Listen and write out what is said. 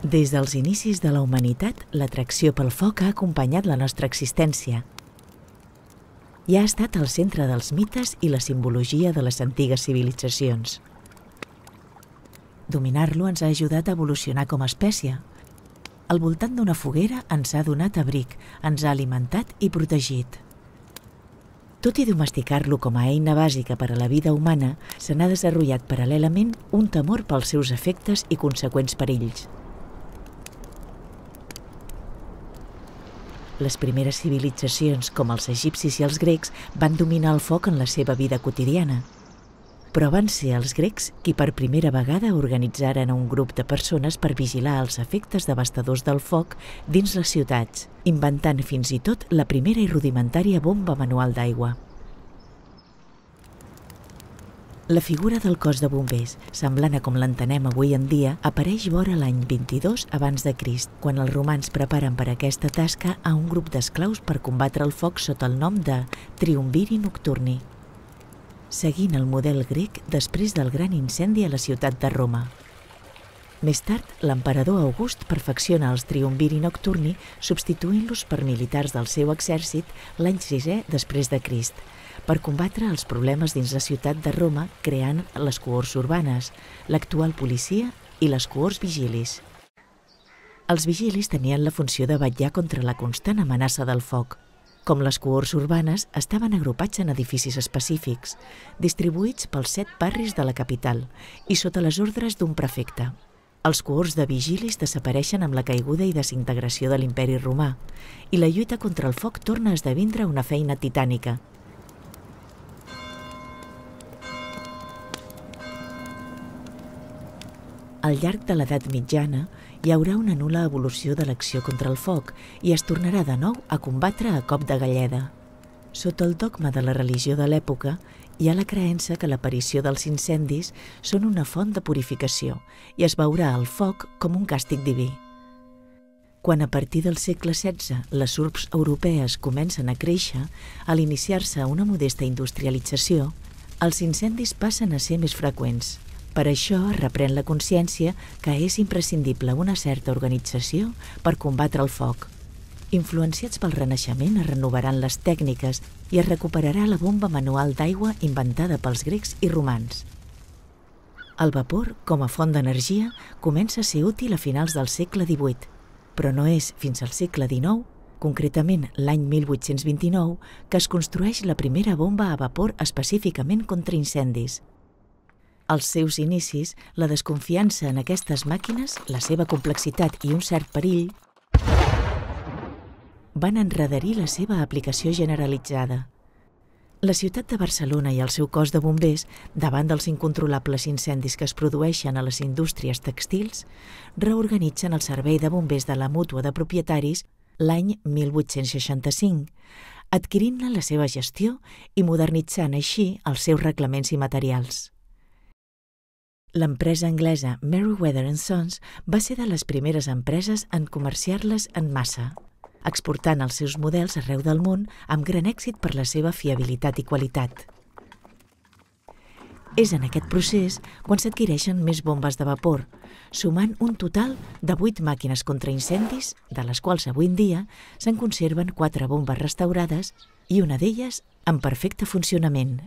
Des dels inicis de la humanitat, l'atracció pel foc ha acompanyat la nostra existència i ha estat al centre dels mites i la simbologia de les antigues civilitzacions. Dominar-lo ens ha ajudat a evolucionar com a espècie. Al voltant d'una foguera ens ha donat abric, ens ha alimentat i protegit. Tot i domesticar-lo com a eina bàsica per a la vida humana, se n'ha desenvolupat paral·lelament un temor pels seus efectes i conseqüents perills. Les primeres civilitzacions, com els egipcis i els grecs, van dominar el foc en la seva vida quotidiana. Però van ser els grecs qui per primera vegada organitzaren un grup de persones per vigilar els efectes devastadors del foc dins les ciutats, inventant fins i tot la primera i rudimentària bomba manual d'aigua. La figura del cos de bombers, semblant a com l'entenem avui en dia, apareix vora l'any 22 abans de Crist, quan els romans preparen per aquesta tasca a un grup d'esclaus per combatre el foc sota el nom de Triumviri Nocturni, seguint el model grec després del gran incendi a la ciutat de Roma. Més tard, l'emperador August perfecciona els Triumviri Nocturni substituint-los per militars del seu exèrcit l'any 6è després de Crist, per combatre els problemes dins la ciutat de Roma creant les cohorts urbanes, l'actual policia i les cohorts vigilis. Els vigilis tenien la funció de vetllar contra la constant amenaça del foc. Com les cohorts urbanes, estaven agrupats en edificis específics, distribuïts pels 7 barris de la capital i sota les ordres d'un prefecte. Els cohorts de vigilis desapareixen amb la caiguda i desintegració de l'imperi romà i la lluita contra el foc torna a esdevindre una feina titànica. Al llarg de l'edat mitjana hi haurà una nul·la evolució de l'acció contra el foc i es tornarà de nou a combatre a cop de galleda. Sota el dogma de la religió de l'època hi ha la creença que l'aparició dels incendis són una font de purificació i es veurà el foc com un càstig diví. Quan a partir del segle XVI les urbs europees comencen a créixer, a l'iniciar-se una modesta industrialització, els incendis passen a ser més freqüents. Per això es reprèn la consciència que és imprescindible una certa organització per combatre el foc. Influenciats pel Renaixement es renovaran les tècniques i es recuperarà la bomba manual d'aigua inventada pels grecs i romans. El vapor, com a font d'energia, comença a ser útil a finals del segle XVIII, però no és fins al segle XIX, concretament l'any 1829, que es construeix la primera bomba a vapor específicament contra incendis. Als seus inicis, la desconfiança en aquestes màquines, la seva complexitat i un cert perill van endarrerir la seva aplicació generalitzada. La ciutat de Barcelona i el seu cos de bombers, davant dels incontrolables incendis que es produeixen a les indústries tèxtils, reorganitzen el servei de bombers de la Mútua de Propietaris l'any 1865, adquirint-ne la seva gestió i modernitzant així els seus reglaments i materials. L'empresa anglesa Merryweather & Sons va ser de les primeres empreses en comerciar-les en massa, exportant els seus models arreu del món amb gran èxit per la seva fiabilitat i qualitat. És en aquest procés quan s'adquireixen més bombes de vapor, sumant un total de 8 màquines contra incendis, de les quals avui en dia se'n conserven 4 bombes restaurades i una d'elles en perfecte funcionament.